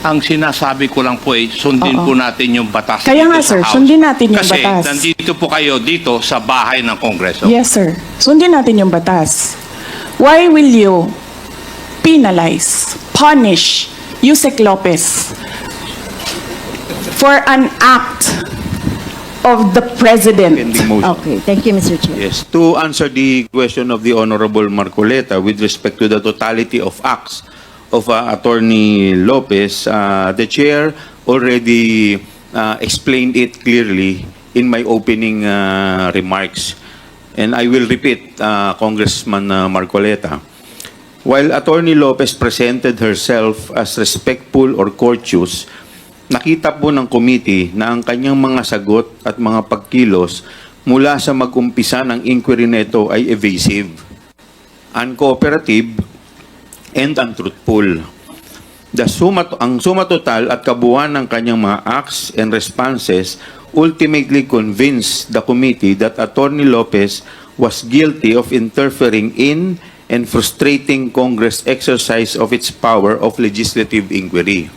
Ang sinasabi ko lang po ay sundin po natin yung batas. Kaya dito nga, sa sir, House. sundin natin yung Kasi batas. nandito po kayo dito sa bahay ng Kongreso. Yes, sir. Sundin natin yung batas. Why will you penalize, punish Yusek Lopez for an act of the President? Pending motion. Okay, thank you, Mr. Chair. Yes, to answer the question of the Honorable Marcoleta with respect to the totality of acts of Attorney Lopez, the Chair already explained it clearly in my opening remarks. And I will repeat, Congressman Marcoleta. While Attorney Lopez presented herself as respectful or courteous, nakita po ng committee na ang kanyang mga sagot at mga pagkilos mula sa mag-umpisa ng inquiry nito ay evasive, uncooperative, and untruthful. Ang suma total at kabuuan ng kanyang mga acts and responses ultimately convinced the committee that Attorney Lopez was guilty of interfering in and frustrating Congress' exercise of its power of legislative inquiry.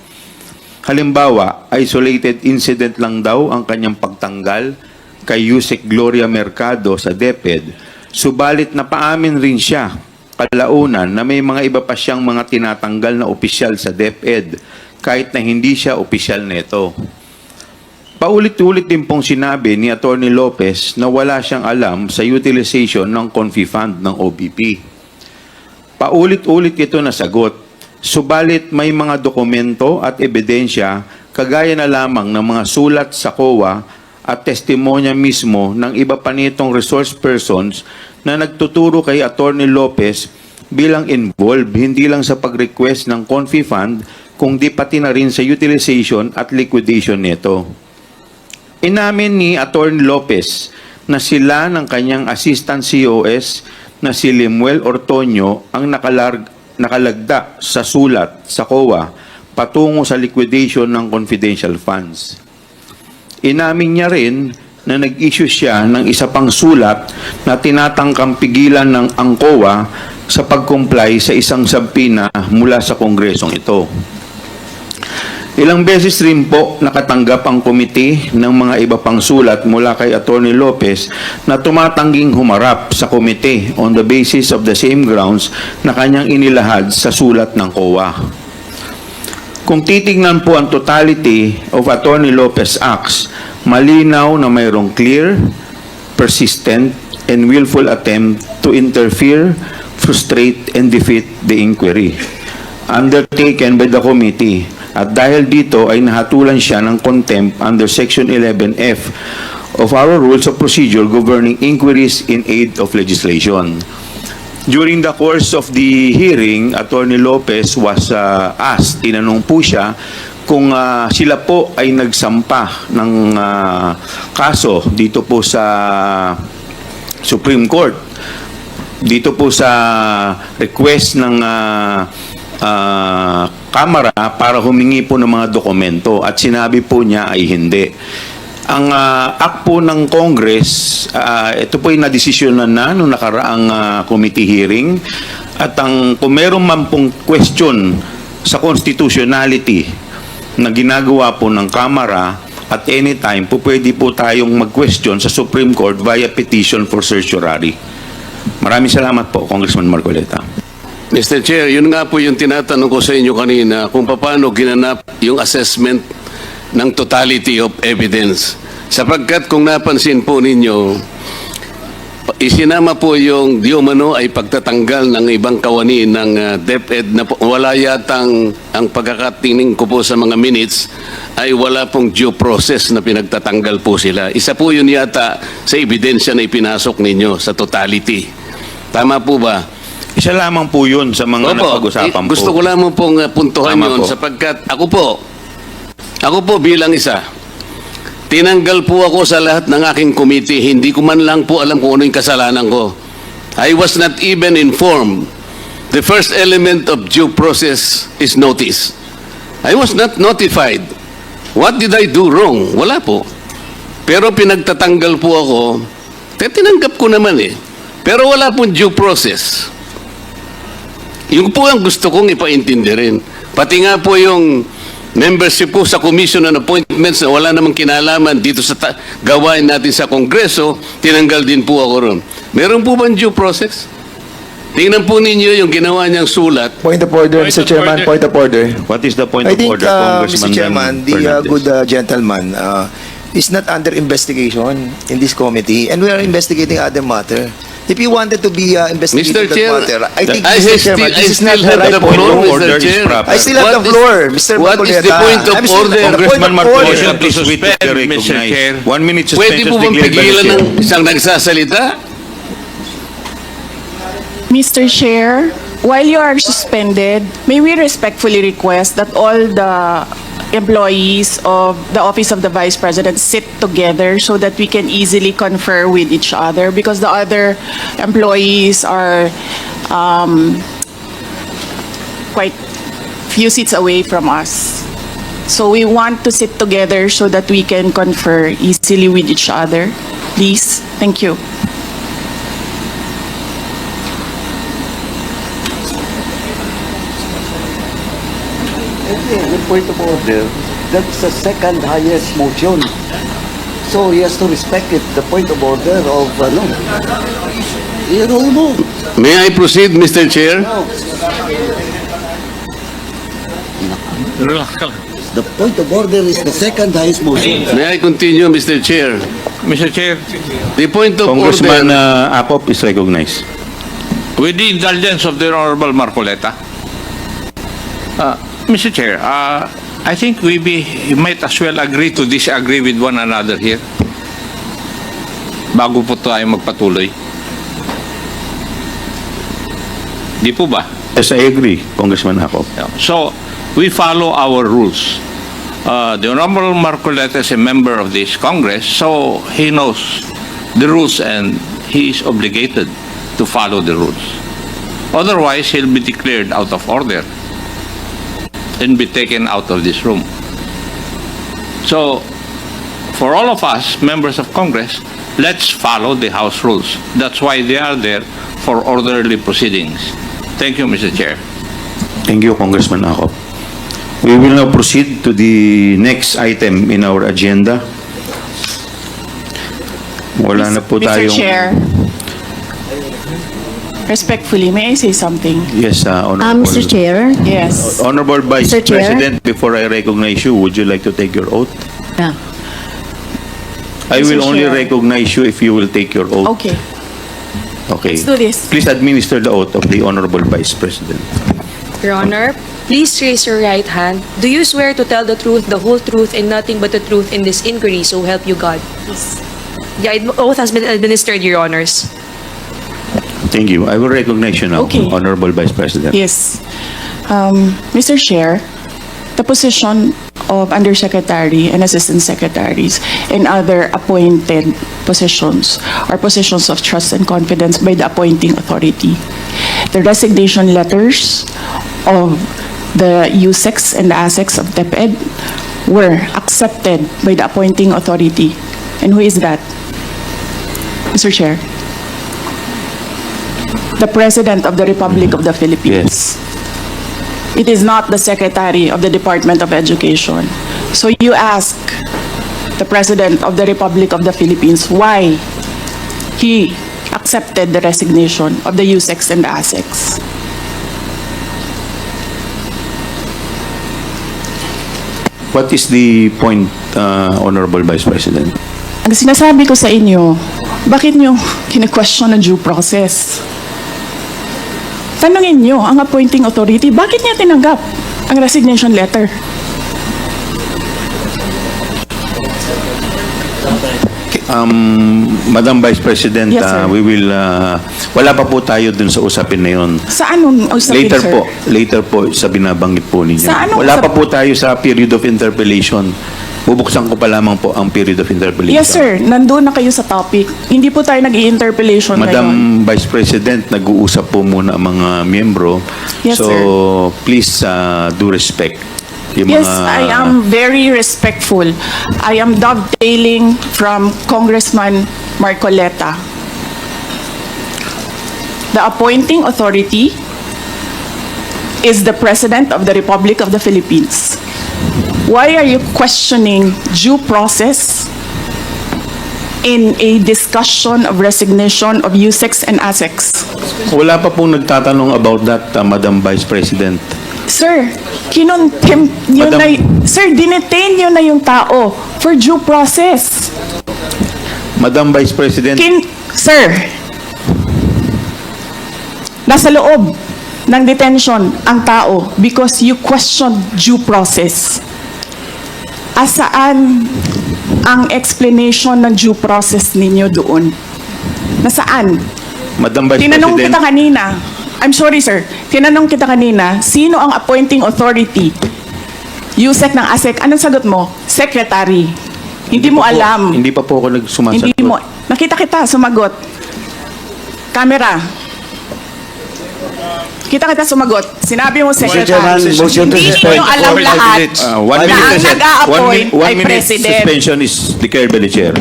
Halimbawa, isolated incident lang daw ang kanyang pagtanggal kay Yusek Gloria Mercado sa DepEd, subalit napaamin rin siya kalaunan na may mga iba pa siyang mga tinatanggal na opisyal sa DepEd kahit na hindi siya opisyal neto. Paulit-ulit din pong sinabi ni Attorney Lopez na wala siyang alam sa utilization ng Confi Fund ng OBP. Paulit-ulit ito na sagot, subalit may mga dokumento at ebidensya kagaya na lamang ng mga sulat sa COA at testimonya mismo ng iba pa nitong resource persons na nagtuturo kay Attorney Lopez bilang involved hindi lang sa pag-request ng Confi Fund kundi pati na rin sa utilization at liquidation nito. Inamin ni Attorney Lopez na sila ng kanyang assistant COS na si Lemuel Ortonio ang nakalagda sa sulat sa COA patungo sa liquidation ng confidential funds. Inamin niya rin na nag-issue siya ng isa pang sulat na tinatangkang pigilan ng COA sa pag-comply sa isang subpoena mula sa kongresong ito. Ilang beses rin po nakatanggap ang komite ng mga iba pang sulat mula kay Attorney Lopez na tumatangging humarap sa komite on the basis of the same grounds na kanyang inilahad sa sulat ng COA. Kung titignan po ang totality of Attorney Lopez acts, malinaw na mayroong clear, persistent, and willful attempt to interfere, frustrate, and defeat the inquiry undertaken by the committee. At dahil dito ay nahatulan siya ng contempt under Section 11F of our Rules of Procedure governing inquiries in aid of legislation. During the course of the hearing, Attorney Lopez was asked, tinanong po siya kung sila po ay nagsampa ng kaso dito po sa Supreme Court, dito po sa request ng Kamara para humingi po ng mga dokumento at sinabi po niya ay hindi. Ang act po ng Congress, ito po yung nadesisyonan na noong nakaraang committee hearing at kung meron man pong question sa constitutionality na ginagawa po ng Kamara at any time po pwede po tayong mag-question sa Supreme Court via petition for certiorari. Maraming salamat po, Congressman Marcoleta. Mr. Chair, yun nga po yung tinatanong ko sa inyo kanina kung paano ginanap yung assessment ng totality of evidence. Sapagkat kung napansin po ninyo, isinama po yung di umano ay pagtatanggal ng ibang kawani ng DepEd na wala yatang ang pagkakatingin ko po sa mga minutes ay wala pong due process na pinagtatanggal po sila. Isa po yun yata sa ebidensya na ipinasok ninyo sa totality. Tama po ba? Isa lamang po yun sa mga napag-usapan po. Gusto ko lamang pong puntuhan Tama yun po. sapagkat ako po bilang isa, tinanggal po ako sa lahat ng aking committee. Hindi ko man lang po alam kung ano yung kasalanan ko. I was not even informed. The first element of due process is notice. I was not notified. What did I do wrong? Wala po. Pero pinagtatanggal po ako, tinanggap ko naman eh. Pero wala pong due process. Yung po ang gusto kong ipaintindi rin. Pati nga po yung membership po sa Commission on Appointments na wala namang kinalaman dito sa gawain natin sa Kongreso, tinanggal din po ako ron. Meron po bang due process? Tingnan po ninyo yung ginawa niyang sulat. Point of order, Point Mr. of Chairman, order. point of order. What is the point I of think, order, Mr. Congressman Chairman, the Fernandez? good gentleman is not under investigation in this committee, and we are investigating other matter. If you wanted to be investigating Mr. that Chair, matter, I think, I Mr. still, Chairman, I this is not still the have right the point. floor, Order Mr. is Chair. proper. I still have What the is- floor, Mr. What is the Marcoleta. point of I'm still- order? the point of Congressman order. Marcoleta, Motion to please wait to be suspend, Mr. recognized. Chair. 1 minute Pwede suspension po bang declared by the pigilan chair. ng isang nagsasalita? Mr. Chair, while you are suspended, may we respectfully request that all the employees of the Office of the Vice President sit together so that we can easily confer with each other, because the other employees are quite few seats away from us. So we want to sit together so that we can confer easily with each other. Please, thank you. The point of order, that's the second highest motion. So he has to respect it, the point of order of, no. You don't know. May I proceed, Mr. Chair? The point of order is the second highest motion. May I continue, Mr. Chair? Mr. Chair, The point of Congressman order... Apop is recognized. with the indulgence of the Honorable Marcoleta, Mr. Chair, I think we might as well agree to disagree with one another here bago po tayo magpatuloy. Di po ba? Yes, I agree, Congressman Apop. So, we follow our rules. The Honorable Marcoleta is a member of this Congress, so he knows the rules and he is obligated to follow the rules. Otherwise, he'll be declared out of order and be taken out of this room. So, for all of us, members of Congress, let's follow the House rules. That's why they are there, for orderly proceedings. Thank you, Mr. Chair. Thank you, Congressman Akop. We will now proceed to the next item in our agenda. Wala na po Mr. tayong... Chair, respectfully, may I say something? Yes, Honorable. Mr. Chair, Yes. Honorable Vice Mr. Chair. President, before I recognize you, would you like to take your oath? yeah. I will Mr. only Chair. recognize you if you will take your oath. Okay, Okay. let's do this. Please administer the oath of the Honorable Vice President. Your Honor, please raise your right hand. Do you swear to tell the truth, the whole truth, and nothing but the truth in this inquiry, so help you God? The oath has been administered, Your Honors. Thank you. I will recognize you now, Okay. Honorable Vice President. Yes. Mr. Chair, the position of Undersecretary and Assistant Secretaries and other appointed positions are positions of trust and confidence by the appointing authority. The resignation letters of the USEX and the ASEX of DepEd were accepted by the appointing authority. And who is that? Mr. Chair? The President of the Republic of the Philippines. It is not the Secretary of the Department of Education. So you ask the President of the Republic of the Philippines why he accepted the resignation of the USEX and the ASEX. What is the point, Honorable Vice President? Ang sinasabi ko sa inyo, bakit nyo kine-question ang due process? Tanungin nyo ang appointing authority, bakit niya tinanggap ang resignation letter? Madam Vice President, Yes, sir. we will, wala pa po tayo dun sa usapin na yun. Sa anong usapin, sir? Later po sa binabanggit po ninyo. Sa anong Wala usap- pa po tayo sa period of interpellation. Bubuksan ko pa lamang po ang period of interpellation. Yes, sir. Nandun na kayo sa topic. Hindi po tayo nag-i-interpellation ngayon. Madam Vice President, nag-uusap po muna ang mga miyembro. Yes, so, sir. please do respect. Yung Yes, mga- I am very respectful. I am dovetailing from Congressman Marcoleta. The appointing authority is the President of the Republic of the Philippines. Why are you questioning due process in a discussion of resignation of USEX and ASEX? Wala pa pong nagtatanong about that, Madam Vice President. Sir, kinontempt nyo Madam- na, sir, dinetain nyo na yung tao for due process. Madam Vice President, Sir, nasa loob ng detention ang tao because you questioned due process. Asaan ang explanation ng due process ninyo doon? Nasaan? Madam Vice Tinanong President, kita kanina. I'm sorry, sir. Tinanong kita kanina, sino ang appointing authority? USEC ng ASEC. Anong sagot mo? Secretary. Hindi mo alam. Hindi pa po ako nagsumasagot. Hindi mo. Nakita kita, sumagot. Camera. Kita kita sumagot. Sinabi mo, Chairman, Secretary. motion to Hindi suspend nyo alam for 5 lahat minutes. 1 na minute, ang sir. nag-a-appoint One ay minute President. suspension is declared by the chair.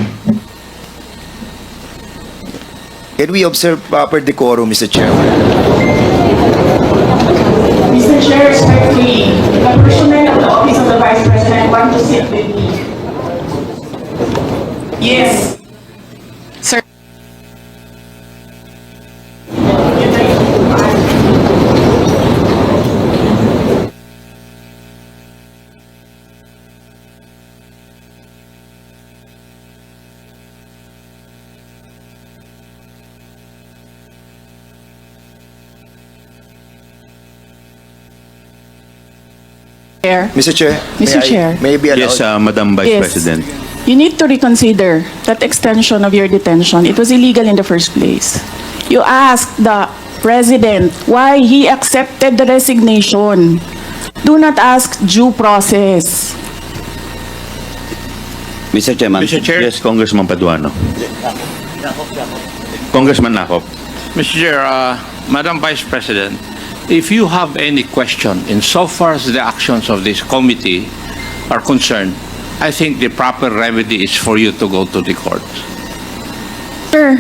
Can we observe proper decorum, Mr. Chairman? Mr. Chair, respectfully, the personnel of the Office of the Vice President want to sit with me. Yes. Sir. Chair. Mr. Chair, Mr. Chair. may I be allowed? Yes, Madam Vice Yes. President. You need to reconsider that extension of your detention. It was illegal in the first place. You asked the President why he accepted the resignation. Do not ask due process. Mr. Chairman. Mr. Chair. Yes, Congressman Paduano. Congressman Nakop. Mr. Chair, Madam Vice President, if you have any question insofar as the actions of this committee are concerned, I think the proper remedy is for you to go to the court. Sir,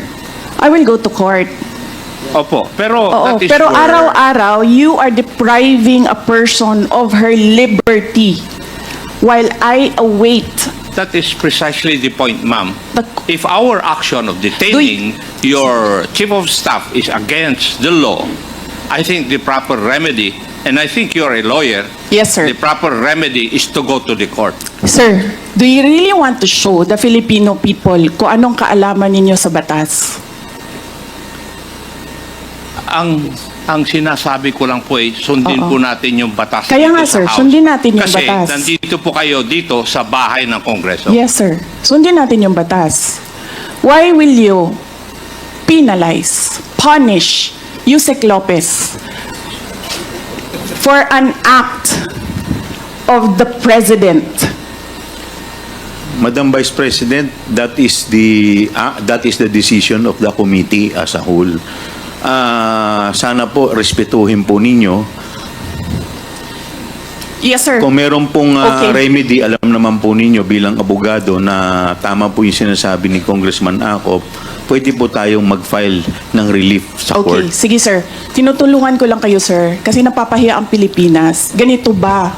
I will go to court. Opo, pero Oo, that is pero where- araw-araw, you are depriving a person of her liberty while I await That is precisely the point, ma'am. the... If our action of detaining your chief of staff is against the law, I think the proper remedy, and I think you're a lawyer, Yes, sir. the proper remedy is to go to the court. Sir, do you really want to show the Filipino people kung anong kaalaman ninyo sa batas? Ang sinasabi ko lang po ay sundin Oo. po natin yung batas Kaya dito nga, sa sir, House. sundin natin yung Kasi batas. nandito po kayo dito sa bahay ng Kongreso. Yes, sir. Sundin natin yung batas. Why will you penalize, punish Yusek Lopez for an act of the President? Madam Vice President, that is the decision of the committee as a whole. Sana po respetuhin po ninyo. Yes, sir. Kung meron pong Okay. remedy, alam naman po ninyo bilang abogado na tama po yung sinasabi ni Congressman Acop, pwede po tayong mag-file ng relief sa Okay, court. sige sir. Tinutulungan ko lang kayo, sir, kasi napapahiya ang Pilipinas. Ganito ba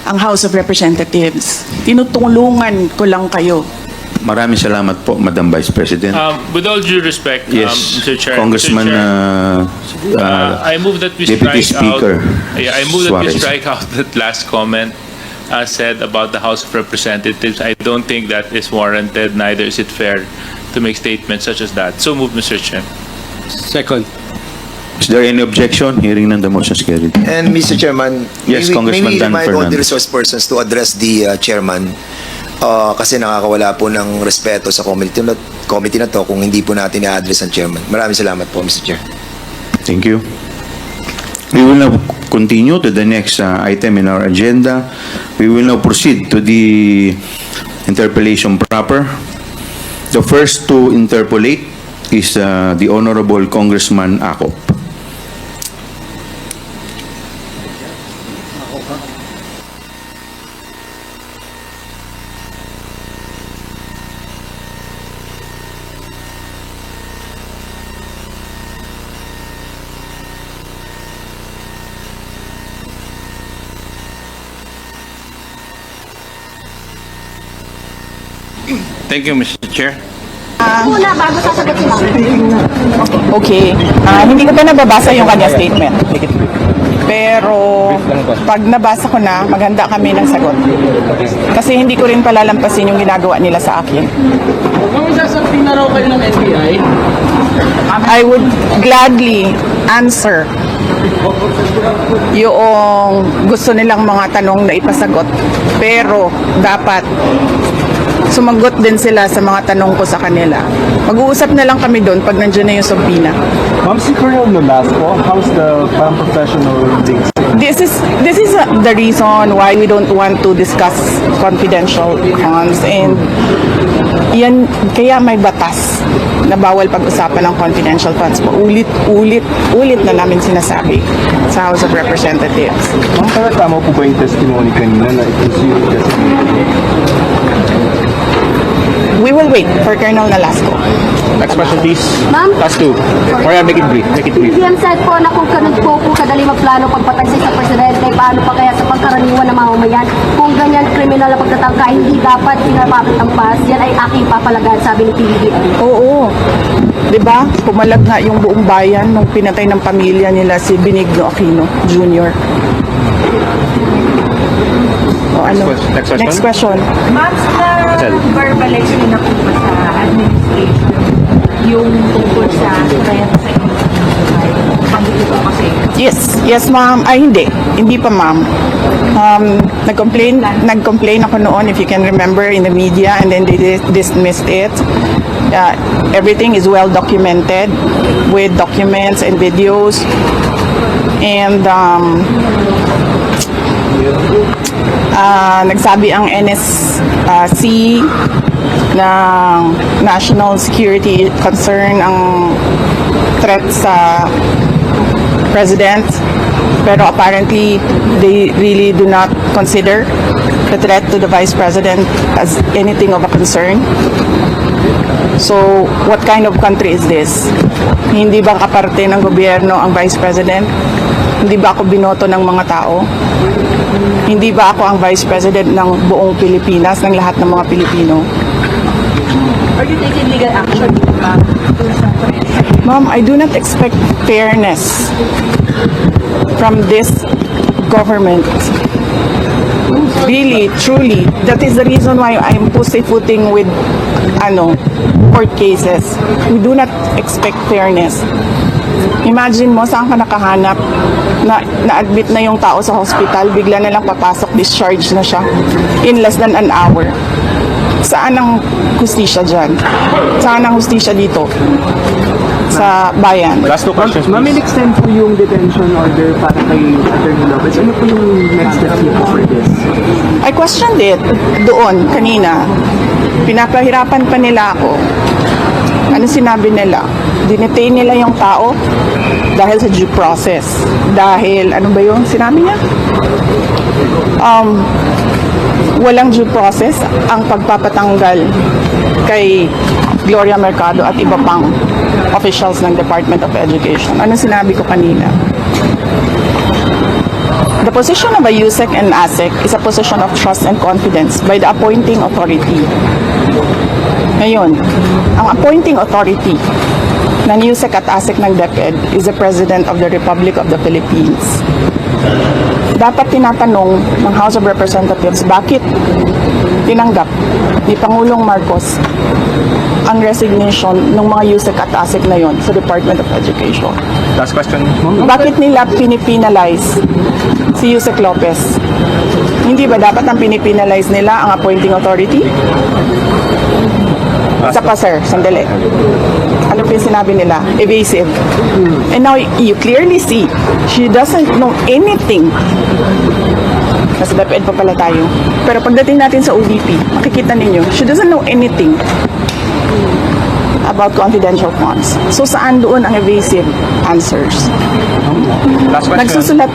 ang House of Representatives? Tinutulungan ko lang kayo. Maraming salamat po, Madam Vice President. With all due respect, Yes, Mr. Chair. Congressman Mr. Chair, I move that we Deputy strike Speaker out. Yeah, I move that we Suarez. strike out that last comment said about the House of Representatives. I don't think that is warranted. Neither is it fair to make statements such as that. So move, Mr. Chair. Second. Is there any objection? Hearing none, the motion is carried. And Mr. Chairman, Yes, may Congressman we Dan remind all the Fernandez. resource persons to address the chairman kasi nakakawala po ng respeto sa committee na to kung hindi po natin i-address ang chairman. Maraming salamat po, Mr. Chair. Thank you. We will now continue to the next item in our agenda. We will now proceed to the interpellation proper. The first to interpolate is the Honorable Congressman Acop. Thank you, Mr. Chair. Muna, bago sasagot si Ma'am. Okay. Hindi ko pa nababasa yung kanya statement. Pero pag nabasa ko na, maghanda kami ng sagot. Kasi hindi ko rin palalampasin yung ginagawa nila sa akin. Kung sasabihin na raw kayo ng NBI, I would gladly answer yung gusto nilang mga tanong na ipasagot. Pero dapat sumagot din sila sa mga tanong ko sa kanila. Mag-uusap na lang kami doon pag nandiyan na yung subpoena. Ma'am, si Colonel Nolasco, how's the professional things? This is the reason why we don't want to discuss confidential funds, and yan kaya may batas na bawal pag-usapan ng confidential funds. Ulit na namin sinasabi sa House of Representatives. Ma'am, pero tama po ba yung testimony kanina na it was you designated? We will wait for Colonel Nolasco. Next question, please. Ma'am? Last two. Or make it brief. Make it brief. PM said po na kung ganun po kadali magplano pagpatagsay sa presidente, paano pa kaya sa pagkaraniwan ng mamamayan? Kung ganyan kriminal na pagtatangka, hindi dapat pinapapit ang pas. Yan ay aking papalagan, sabi ni PBBM. Oo. 'Di ba? Pumalag nga yung buong bayan nung pinatay ng pamilya nila si Benigno Aquino Jr. O ano? Next question. Ma'am, na-verbalize niyo na po ba sa administration yung tungkol sa threat sa inyo po kasi? Yes ma'am. Ay hindi pa ma'am. Nag-complain ako noon, if you can remember, in the media, and then they dismissed it. Everything is well documented with documents and videos, and nagsabi ang NSC na national security concern ang threat sa president, pero apparently they really do not consider the threat to the vice president as anything of a concern. So, what kind of country is this? Hindi ba kaparte ng gobyerno ang vice president? Hindi ba ako binoto ng mga tao? Hindi ba ako ang vice president ng buong Pilipinas, ng lahat ng mga Pilipino? Are you taking legal action, ma'am? Ma'am, I do not expect fairness from this government. Really, truly. That is the reason why I'm pussyfooting with court cases. We do not expect fairness. Imagine mo, saan ka nakahanap na na-admit na yung tao sa hospital, bigla na lang papasok, discharge na siya in less than an hour. Saan ang hustisya dyan? Saan ang hustisya dito? Sa bayan. Last two questions, please. Ma'am, extend po yung detention order para kay Attorney Lopez. Ano po yung next step niyo for this? I questioned it doon kanina. Pinapahirapan pa nila ako. Ano sinabi nila? Dinetain nila yung tao dahil sa due process. Dahil, ano ba yung sinabi niya? Walang due process ang pagpapatanggal kay Gloria Mercado at iba pang officials ng Department of Education. Ano sinabi ko kanina? The position of a USEC and ASEC is a position of trust and confidence by the appointing authority. Ngayon, ang appointing authority ng USEC at ASEC ng DepEd is the President of the Republic of the Philippines. Dapat tinatanong ng House of Representatives bakit tinanggap ni Pangulong Marcos ang resignation ng mga USEC at ASEC na yon sa Department of Education. Last question. Bakit nila pinipinalize si Yusek Lopez? Hindi ba dapat ang pinipinalize nila ang appointing authority? Isa pa, sir, sandali. Ano po yung sinabi nila? Evasive. And now, you clearly see, she doesn't know anything. Nasa DepEd pa pala tayo. Pero pagdating natin sa OVP, makikita ninyo, she doesn't know anything about confidential funds. So, saan doon ang evasive answers? Last question. Nagsusulat,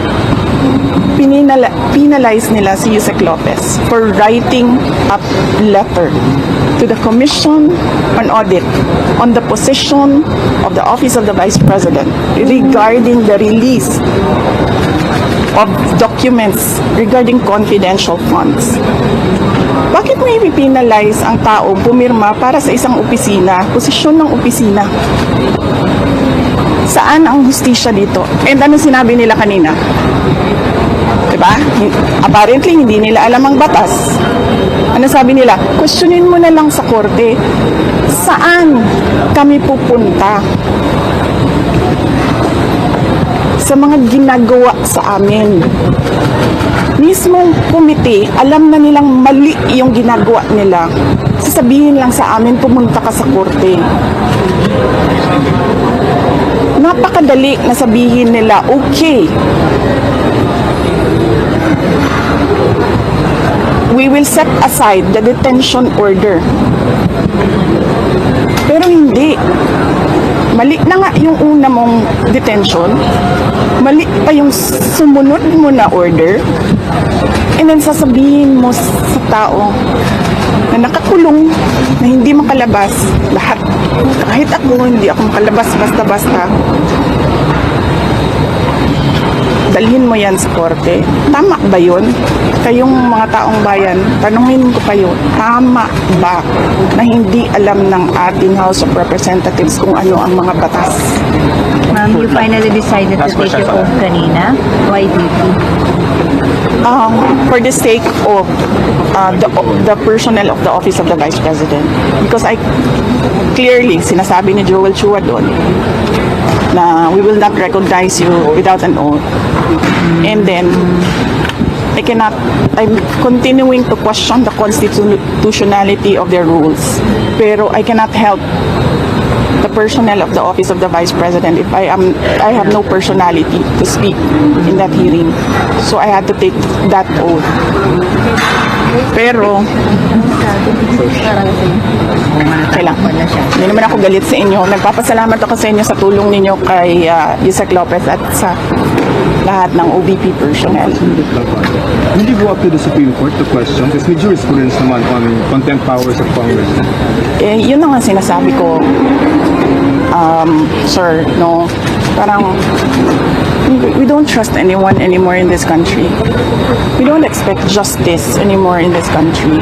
penalize nila si Yusek Lopez for writing a letter to the Commission on Audit on the position of the Office of the Vice President regarding the release of documents regarding confidential funds. Bakit may ipinalize ang tao pumirma para sa isang opisina, posisyon ng opisina? Saan ang hustisya dito? And ano sinabi nila kanina? Diba? Apparently, hindi nila alam ang batas. Ano sabi nila? Questionin mo na lang sa korte. Saan kami pupunta? Sa mga ginagawa sa amin. Mismong komite, alam na nilang mali yung ginagawa nila. Sasabihin lang sa amin, pumunta ka sa korte. Napakadali na sabihin nila, okay, we will set aside the detention order. Pero hindi. Mali na nga yung una mong detention. Mali pa yung sumunod mo na order. And then sasabihin mo sa tao na nakakulong, na hindi makalabas, lahat. Kahit ako, hindi ako makalabas basta-basta. Dalhin mo yan sa korte. Tama ba yun? Kayong mga taong bayan, tanungin ko kayo, tama ba na hindi alam ng ating House of Representatives kung ano ang mga batas? Ma'am, you finally decided to take your oath kanina. Why did you? For the sake of the personnel of the Office of the Vice President. Because I clearly, sinasabi ni Joel Chua doon, na we will not recognize you without an oath. And then, I'm continuing to question the constitutionality of their rules. Pero I cannot help the personnel of the Office of the Vice President if I have no personality to speak in that hearing. So I had to take that oath. Pero, kailangan. Hindi naman ako galit sa inyo. Nagpapasalamat ako sa inyo sa tulong ninyo kay Yusek Lopez at sa lahat ng OVP personnel. Will you go up to the Supreme Court to question? Kasi may jurisprudence naman on contempt powers of Congress. Yun na nga sinasabi ko, sir, no? Parang, we don't trust anyone anymore in this country. We don't expect justice anymore in this country.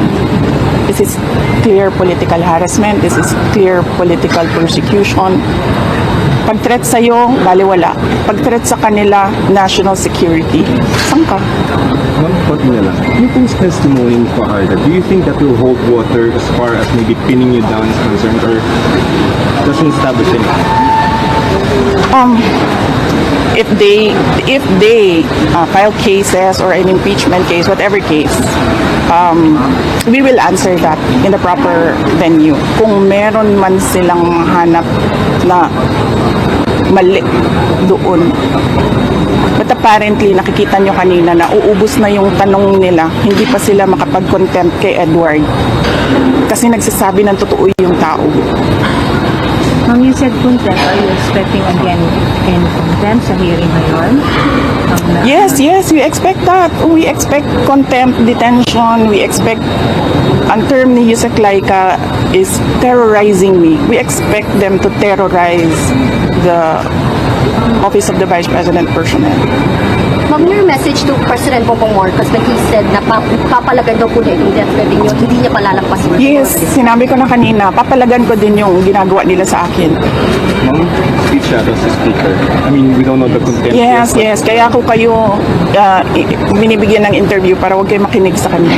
This is clear political harassment. This is clear political persecution. Pag-threat sa'yo, baliwala. Pag-threat sa kanila, national security. Saan ka? One thought nila lang. Yung pong testimony ni Fajardo, do you think that will hold water as far as maybe pinning you down is concerned or doesn't establish anything? If they file cases or an impeachment case, whatever case, we will answer that in the proper venue. Kung meron man silang hanap na mali doon. But apparently, nakikita nyo kanina na uubos na yung tanong nila, hindi pa sila makapag-contempt kay Edward. Kasi nagsasabi ng totoo yung tao. Ma'am, you said contempt. Are you expecting again in contempt sa hearing ngayon? Yes, we expect that. We expect contempt, detention. We expect, ang term ni Yusek Laika is terrorizing me. We expect them to terrorize the Office of the Vice President personnel. Ma'am, your message to President Bongbong Marcos that he said na papalagan daw po niya yung death threat niyo, hindi niya palalampasin. Yes, sinabi ko na kanina, papalagan ko din yung ginagawa nila sa akin. Ma'am, speech shadows the speaker. I mean, we don't know the content. Yes. Kaya ako kayo binibigyan ng interview para huwag kayo makinig sa kanila.